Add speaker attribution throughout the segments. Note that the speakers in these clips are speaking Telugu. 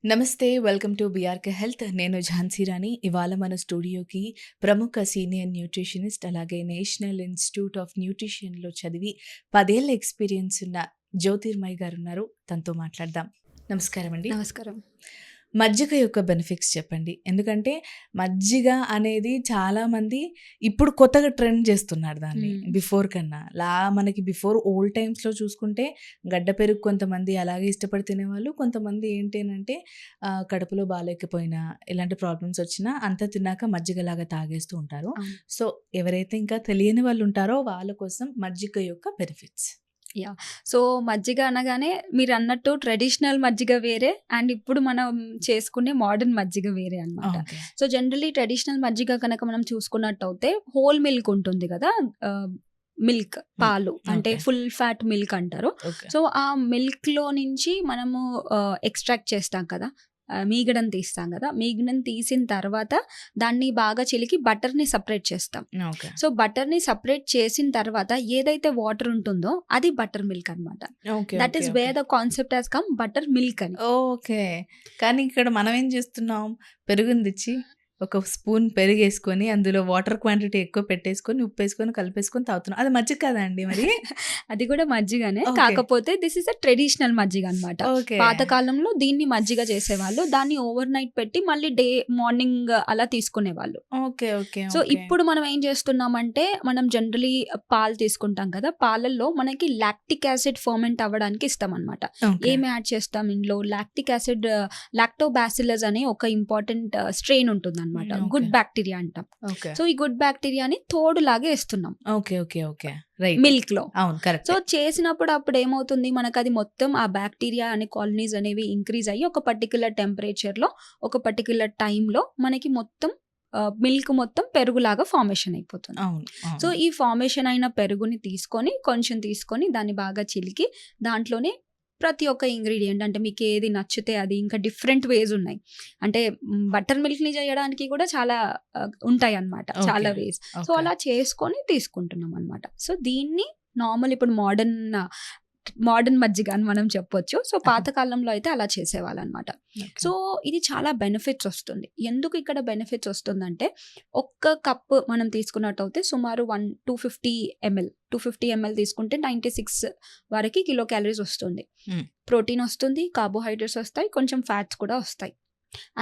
Speaker 1: నమస్తే. Welcome to BRK health. నేను ఝాన్సీ రాణి. ఇవాళ మన స్టూడియోకి ప్రముఖ సీనియర్ న్యూట్రిషనిస్ట్, అలాగే నేషనల్ ఇన్‌స్టిట్యూట్ ఆఫ్ న్యూట్రిషన్‌లో చదివి 10 ఏళ్ల ఎక్స్‌పీరియన్స్ ఉన్న జ్యోతిర్మయి గారున్నారు. తనతో మాట్లాడదాం. నమస్కారం అండి.
Speaker 2: నమస్కారం.
Speaker 1: మజ్జిగ యొక్క బెనిఫిట్స్ చెప్పండి. ఎందుకంటే మజ్జిగ అనేది చాలామంది ఇప్పుడు కొత్తగా ట్రెండ్ చేస్తున్నారు దాన్ని. బిఫోర్ కన్నా. మనకి బిఫోర్ ఓల్డ్ టైమ్స్‌లో చూసుకుంటే గడ్డ పెరుగు కొంతమంది అలాగే ఇష్టపడి తినేవాళ్ళు. కొంతమంది ఏంటి అనంటే కడుపులో బాలేకపోయినా, ఎలాంటి ప్రాబ్లమ్స్ వచ్చినా అంతా తిన్నాక మజ్జిగలాగా తాగేస్తూ ఉంటారు. సో, ఎవరైతే ఇంకా తెలియని వాళ్ళు ఉంటారో వాళ్ళ కోసం మజ్జిగ యొక్క బెనిఫిట్స్.
Speaker 2: సో, మజ్జిగ అనగానే మీరన్నట్టు ట్రెడిషనల్ మజ్జిగ వేరే అండ్ ఇప్పుడు మనం చేసుకునే మోడర్న్ మజ్జిగ వేరే అనమాట.
Speaker 1: ఓకే.
Speaker 2: సో, జనరల్లీ ట్రెడిషనల్ మజ్జిగ కనుక మనం చూసుకున్నట్టయితే హోల్ మిల్క్ ఉంటుంది కదా! మిల్క్ పాలు అంటే
Speaker 1: ఓకే.
Speaker 2: ఫుల్ ఫ్యాట్ మిల్క్ అంటారు.
Speaker 1: ఓకే.
Speaker 2: సో, ఆ మిల్క్‌లో నుంచి మనము ఎక్స్ట్రాక్ట్ చేస్తాం కదా! మీగడని తీస్తాం కదా! మీగడని తీసిన తర్వాత దాన్ని బాగా చిలికి బటర్‌ని సెపరేట్ చేస్తాం.
Speaker 1: ఓకే.
Speaker 2: సో, బటర్‌ని సెపరేట్ చేసిన తర్వాత ఏదైతే వాటర్ ఉంటుందో అది బటర్ మిల్క్ అనమాట.
Speaker 1: Okay.
Speaker 2: That is where the concept has come butter milk అని.
Speaker 1: ఓకే. కానీ ఇక్కడ మనం ఏం చేస్తున్నాం? పెరుగుని తెచ్చి ఒక స్పూన్ పెరుగేసుకొని, అందులో వాటర్ క్వాంటిటీ ఎక్కువ పెట్టేసుకొని, ఉప్పేసుకొని, కలిపేసుకొని తాగుతున్నాం. అది మజ్జిగ కాదా అండి మరి?
Speaker 2: అది కూడా మజ్జిగనే.
Speaker 1: ఓకే.
Speaker 2: కాకపోతే దిస్ ఈస్ అ ట్రెడిషనల్ మజ్జిగ అనమాట.
Speaker 1: ఓకే.
Speaker 2: పాతకాలంలో దీన్ని మజ్జిగ చేసేవాళ్ళు. దాన్ని ఓవర్ నైట్ పెట్టి మళ్ళీ మార్నింగ్ అలా తీసుకునేవాళ్ళు.
Speaker 1: ఓకే. ఓకే.
Speaker 2: So,
Speaker 1: okay.
Speaker 2: ఇప్పుడు మనం ఏం చేస్తున్నామంటే మనం జనరలీ పాలు తీసుకుంటాం కదా! పాలల్లో మనకి లాక్టిక్ యాసిడ్ ఫర్మెంట్ అవ్వడానికి ఇస్తామనమాట.
Speaker 1: ఓకే.
Speaker 2: ఏమి యాడ్ చేస్తాం ఇందులో? లాక్టిక్ యాసిడ్, లాక్టోబాసిల్లస్ అనే ఒక ఇంపార్టెంట్ స్ట్రెయిన్ ఉంటుందన్నమాట.
Speaker 1: ఓకే.
Speaker 2: గుడ్ బ్యాక్టీరియా అంటాం.
Speaker 1: ఓకే.
Speaker 2: సో, ఈ గుడ్ బ్యాక్టీరియాని తోడులాగా ఇస్తున్నాం
Speaker 1: ఓకే. ఓకే. ఓకే. రైట్.
Speaker 2: మిల్క్‌లో.
Speaker 1: అవును. కరెక్ట్.
Speaker 2: సో, చేసినప్పుడు అప్పుడు ఏమవుతుంది మనకది మొత్తం ఆ బ్యాక్టీరియా అనే కాలనీస్ అనేవి ఇంక్రీజ్ అయ్యి ఒక పర్టిక్యులర్ టెంపరేచర్‌లో, ఒక పర్టిక్యులర్ టైమ్‌లో మనకి మొత్తం మిల్క్ మొత్తం పెరుగులాగా ఫార్మేషన్ అయిపోతుంది.
Speaker 1: అవును.
Speaker 2: సో,
Speaker 1: అవును.
Speaker 2: ఈ ఫార్మేషన్ అయిన పెరుగుని కొంచెం తీసుకొని దాన్ని బాగా చిలికి దాంట్లోనే ప్రతి ఒక్క ఇంగ్రీడియంట్ అంటే మీకు ఏది నచ్చితే అది, ఇంకా డిఫరెంట్ వేస్ ఉన్నాయి. అంటే బటర్ మిల్క్‌ని చేయడానికి కూడా చాలా ఉంటాయన్నమాట. చాలా
Speaker 1: ఓకే.
Speaker 2: వేస్. So,
Speaker 1: okay.
Speaker 2: అలా చేసుకొని తీసుకుంటున్నాం అన్నమాట. సో, దీన్ని నార్మల్ ఇప్పుడు మోడర్న్ మజ్జిగ అని మనం చెప్పొచ్చు. సో, పాతకాలంలో అయితే అలా చేసేవాళ్ళనమాట.
Speaker 1: ఓకే.
Speaker 2: సో, ఇది చాలా బెనిఫిట్స్ వస్తుంది. ఎందుకు ఇక్కడ బెనిఫిట్స్ వస్తుందంటే ఒక్క కప్పు మనం తీసుకున్నట్టయితే సుమారు 250 ml తీసుకుంటే 96 వరకు కిలో క్యాలరీస్ వస్తుంది. ప్రోటీన్ వస్తుంది, కార్బోహైడ్రేట్స్ వస్తాయి, కొంచెం ఫ్యాట్స్ కూడా వస్తాయి.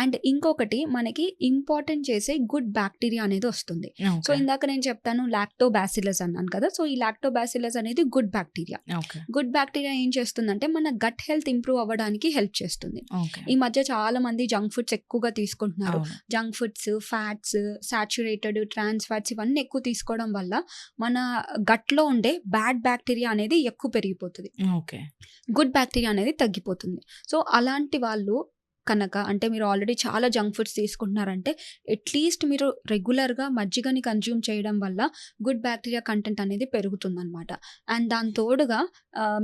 Speaker 2: అండ్ ఇంకొకటి మనకి ఇంపార్టెంట్ చేసే గుడ్ బ్యాక్టీరియా అనేది వస్తుంది. So,
Speaker 1: okay.
Speaker 2: ఇందాక నేను చెప్తాను లాక్టోబాసిల్లస్ అన్నాను కదా! సో, ఈ లాక్టోబాసిల్లస్ అనేది good bacteria.
Speaker 1: Okay.
Speaker 2: Good bacteria ఏం చేస్తుందంటే మన గట్ హెల్త్ ఇంప్రూవ్ అవ్వడానికి హెల్ప్ చేస్తుంది.
Speaker 1: ఓకే.
Speaker 2: ఈ మధ్య చాలా మంది జంక్ ఫుడ్స్ ఎక్కువగా తీసుకుంటున్నారు.
Speaker 1: అవును.
Speaker 2: Junk foods, fats, saturated, trans fats ఇవన్నీ ఎక్కువ తీసుకోవడం వల్ల మన గట్లో ఉండే బ్యాడ్ బ్యాక్టీరియా అనేది ఎక్కువ పెరిగిపోతుంది.
Speaker 1: ఓకే.
Speaker 2: గుడ్ బ్యాక్టీరియా అనేది తగ్గిపోతుంది. సో, అలాంటి వాళ్ళు కనుక అంటే మీరు ఆల్రెడీ చాలా జంక్ ఫుడ్స్ తీసుకుంటున్నారంటే అట్లీస్ట్ మీరు రెగ్యులర్‌గా మజ్జిగని కన్జ్యూమ్ చేయడం వల్ల గుడ్ బ్యాక్టీరియా కంటెంట్ అనేది పెరుగుతుందన్నమాట. అండ్ దాని తోడుగా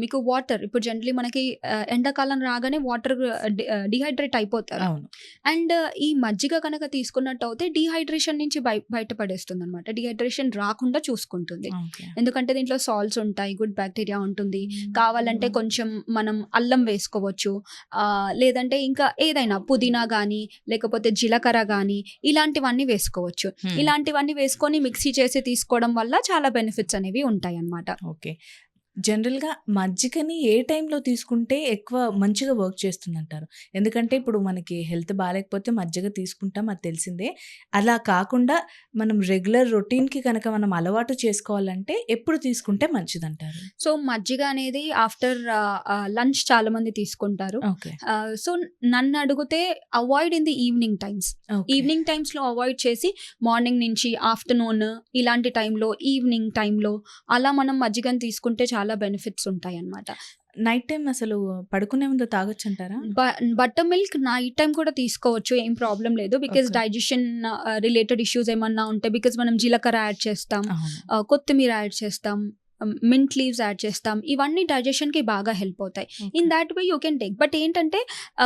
Speaker 2: మీకు వాటర్ ఇప్పుడు జనరల్లీ మనకి ఎండాకాలం రాగానే వాటర్ డీహైడ్రేట్ అయిపోతారు.
Speaker 1: అవును.
Speaker 2: అండ్ ఈ మజ్జిగ కనుక తీసుకున్నట్టయితే డీహైడ్రేషన్ నుంచి బయటపడేస్తుందన్నమాట. డీహైడ్రేషన్ రాకుండా చూసుకుంటుంది.
Speaker 1: ఓకే.
Speaker 2: ఎందుకంటే దీంట్లో సాల్ట్స్ ఉంటాయి, గుడ్ బ్యాక్టీరియా ఉంటుంది. కావాలంటే కొంచెం మనం అల్లం వేసుకోవచ్చు. లేదంటే ఇంకా ఏదైనా పుదీనా గానీ, లేకపోతే జీలకర్ర గానీ ఇలాంటివన్నీ వేసుకోవచ్చు. ఇలాంటివన్నీ వేసుకొని మిక్సీ చేసి తీసుకోవడం వల్ల చాలా బెనిఫిట్స్ అనేవి ఉంటాయన్నమాట.
Speaker 1: ఓకే. జనరల్‌గా మజ్జిగని ఏ టైంలో తీసుకుంటే ఎక్కువ మంచిగా వర్క్ చేస్తుందంటారు? ఎందుకంటే ఇప్పుడు మనకి హెల్త్ బాలేకపోతే మజ్జిగ తీసుకుంటాం, అది తెలిసిందే. అలా కాకుండా మనం రెగ్యులర్ రొటీన్‌కి కనుక మనం అలవాటు చేసుకోవాలంటే ఎప్పుడు తీసుకుంటే మంచిదంటారు?
Speaker 2: సో, మజ్జిగ అనేది ఆఫ్టర్ లంచ్ చాలా మంది తీసుకుంటారు.
Speaker 1: ఓకే.
Speaker 2: సో, నన్ను అడిగితే avoid in the evening times.
Speaker 1: Okay.
Speaker 2: Evening టైమ్స్‌లో అవాయిడ్ చేసి మార్నింగ్ నుంచి ఆఫ్టర్‌నూన్ ఇలాంటి టైంలో, ఈవినింగ్ టైంలో అలా మనం మజ్జిగని తీసుకుంటే చాలా బెనిఫిట్స్ ఉంటాయన్నమాట.
Speaker 1: నైట్ టైమ్ అసలు పడుకునే ముందు తాగొచ్చంటారా?
Speaker 2: బటర్ మిల్క్ నైట్ టైం కూడా తీసుకోవచ్చు, ఏం ప్రాబ్లం లేదు. Because
Speaker 1: okay.
Speaker 2: Digestion related issues ఏమన్నా ఉంటే బికాజ్ మనం జీలకర్ర యాడ్ చేస్తాం,
Speaker 1: అవును.
Speaker 2: కొత్తిమీర యాడ్ చేస్తాం, మింట్ లీవ్స్ యాడ్ చేస్తాం. ఇవన్నీ డైజెషన్‌కి బాగా హెల్ప్ అవుతాయి. In thought way you can take. But ఏంటంటే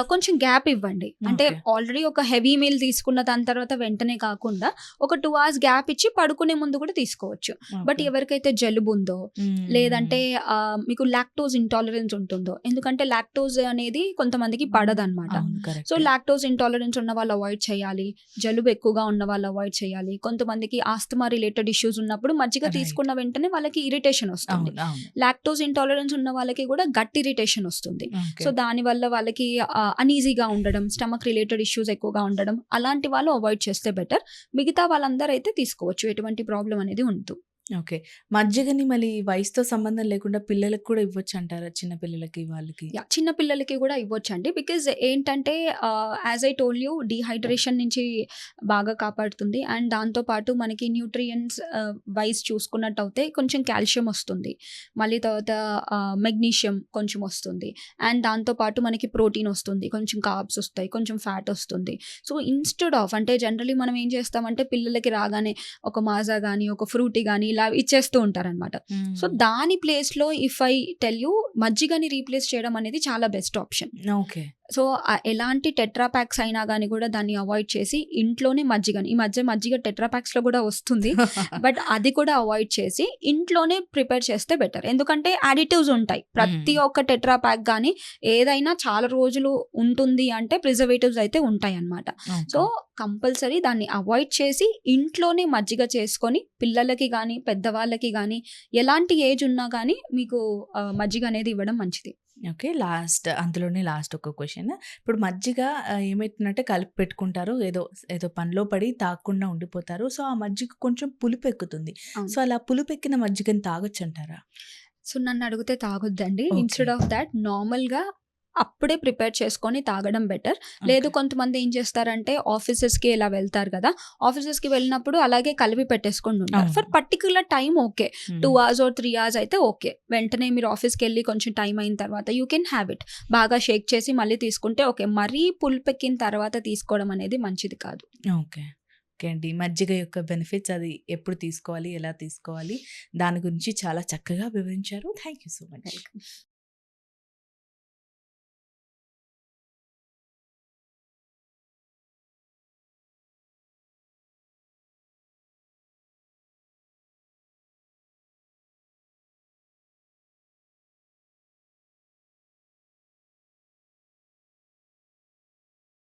Speaker 2: కొంచెం గ్యాప్ ఇవ్వండి. అంటే
Speaker 1: ఓకే.
Speaker 2: ఆల్రెడీ ఒక హెవీ మీల్ తీసుకున్న దాని తర్వాత వెంటనే కాకుండా ఒక 2 అవర్స్ గ్యాప్ ఇచ్చి పడుకునే ముందు కూడా తీసుకోవచ్చు. But
Speaker 1: okay.
Speaker 2: ఎవరికైతే జలుబు ఉందో, లేదంటే మీకు లాక్టోజ్ ఇంటాలరెన్స్ ఉంటుందో, ఎందుకంటే లాక్టోజ్ అనేది కొంతమందికి పడదనమాట.
Speaker 1: అవును.
Speaker 2: సో
Speaker 1: కరెక్టే.
Speaker 2: లాక్టోజ్ ఇంటాలరెన్స్ ఉన్న వాళ్ళు అవాయిడ్ చేయాలి. జలుబు ఎక్కువగా ఉన్న వాళ్ళు అవాయిడ్ చేయాలి. కొంతమందికి ఆస్తమా రిలేటెడ్ ఇష్యూస్ ఉన్నప్పుడు మజ్జిగ
Speaker 1: రైట్.
Speaker 2: తీసుకున్న వెంటనే వాళ్ళకి ఇరిటేషన్ వస్తుంది.
Speaker 1: అవును. అవును.
Speaker 2: లాక్టోజ్ ఇంటాలరెన్స్ ఉన్న వాళ్ళకి కూడా గట్ ఇరిటేషన్ వస్తుంది.
Speaker 1: ఓకే.
Speaker 2: సో దానివల్ల వాళ్ళకి అనీజీగా ఉండడం, స్టమక్ రిలేటెడ్ ఇష్యూస్ ఎక్కువగా ఉండడం, అలాంటి వాళ్ళు అవాయిడ్ చేస్తే బెటర్. మిగతా వాళ్ళందరూ అయితే తీసుకోవచ్చు, ఎటువంటి ప్రాబ్లం అనేది ఉండదు.
Speaker 1: ఓకే. మజ్జిగని మళ్ళీ వయసుతో సంబంధం లేకుండా పిల్లలకి కూడా ఇవ్వొచ్చంటారా? చిన్న పిల్లలకి వాళ్ళకి?
Speaker 2: యాహ్! చిన్న పిల్లలకి కూడా ఇవ్వొచ్చండి. బికాజ్ ఏంటంటే as I told you, dehydration నుంచి బాగా కాపాడుతుంది. అండ్ దాంతో పాటు మనకి న్యూట్రియంట్స్ వైస్ చూసుకున్నట్టయితే కొంచెం కాల్షియం వస్తుంది. మళ్ళీ తర్వాత మెగ్నీషియం కొంచెం వస్తుంది. అండ్ దాంతో పాటు మనకి ప్రోటీన్ వస్తుంది. కొంచెం కార్బ్స్ వస్తాయి. కొంచెం ఫ్యాట్ వస్తుంది. సో ఇన్‌స్టెడ్ ఆఫ్, అంటే జనరల్లీ మనం ఏం చేస్తామంటే పిల్లలకి రాగానే ఒక మాజా గానీ, ఒక ఫ్రూటీ గానీ ఇలా ఇచ్చేస్తూ ఉంటారనమాట. సో దాని ప్లేస్‌లో ఇఫ్ ఐ టెల్ యూ, మజ్జిగని రీప్లేస్ చేయడం అనేది చాలా బెస్ట్ ఆప్షన్.
Speaker 1: ఓకే.
Speaker 2: సో ఎలాంటి టెట్రా ప్యాక్స్ అయినా గానీ కూడా దాన్ని అవాయిడ్ చేసి ఇంట్లోనే మజ్జిగని, ఈ మధ్య మజ్జిగ టెట్రా ప్యాక్స్‌లో కూడా వస్తుంది. బట్ అది కూడా అవాయిడ్ చేసి ఇంట్లోనే ప్రిపేర్ చేస్తే బెటర్. ఎందుకంటే అడిటివ్స్ ఉంటాయి. ప్రతి ఒక్క టెట్రా ప్యాక్ గానీ ఏదైనా చాలా రోజులు ఉంటుంది అంటే ప్రిజర్వేటివ్స్ అయితే ఉంటాయన్నమాట. సో కంపల్సరీ దాన్ని అవాయిడ్ చేసి ఇంట్లోనే మజ్జిగ చేసుకొని పిల్లలకి గానీ, పెద్దవాళ్ళకి గానీ, ఎలాంటి ఏజ్ ఉన్నా గానీ మీకు మజ్జిగ అనేది ఇవ్వడం మంచిది.
Speaker 1: ఓకే. అందులోనే లాస్ట్ ఒక క్వెషన్. ఇప్పుడు మజ్జిగ ఏమైతుందంటే కలిపి పెట్టుకుంటారు. ఏదో పనిలో పడి తాగకుండా ఉండిపోతారు. సో, ఆ మజ్జిగ కొంచెం పులుపెక్కుతుంది.
Speaker 2: అవును.
Speaker 1: సో, అలా పులుపెక్కిన మజ్జిగని తాగొచ్చంటారా?
Speaker 2: సో నన్ను అడిగితే తాగొద్దండి.
Speaker 1: ఓకే.
Speaker 2: ఇన్‌స్టెడ్ ఆఫ్ దాట్ నార్మల్‌గా అప్పుడే ప్రిపేర్ చేసుకొని తాగడం బెటర్. లేదు
Speaker 1: ఓకే.
Speaker 2: కొంతమంది ఏం చేస్తారంటే ఆఫీసెస్‌కి ఇలా వెళ్తారు కదా! ఆఫీసెస్‌కి వెళ్ళినప్పుడు అలాగే కలిపి పెట్టేసుకొని ఉంటారు. ఫర్
Speaker 1: అవును.
Speaker 2: Particular time okay. 2
Speaker 1: హ్మ్.
Speaker 2: అవర్స్ ఆర్ 3 అవర్స్ అయితే ఓకే. వెంటనే మీరు ఆఫీస్‌కెళ్ళి కొంచెం టైం అయిన తర్వాత యూ కెన్ హ్యావ్ ఇట్. బాగా షేక్ చేసి మళ్ళీ తీసుకుంటే ఓకే. మరీ పులుపెక్కిన తర్వాత తీసుకోవడం అనేది మంచిది కాదు.
Speaker 1: ఓకే. ఓకే అండి. మజ్జిగ యొక్క బెనిఫిట్స్, అది ఎప్పుడు తీసుకోవాలి, ఎలా తీసుకోవాలి, దాని గురించి చాలా చక్కగా వివరించారు. Thank you so much.
Speaker 2: Welcome.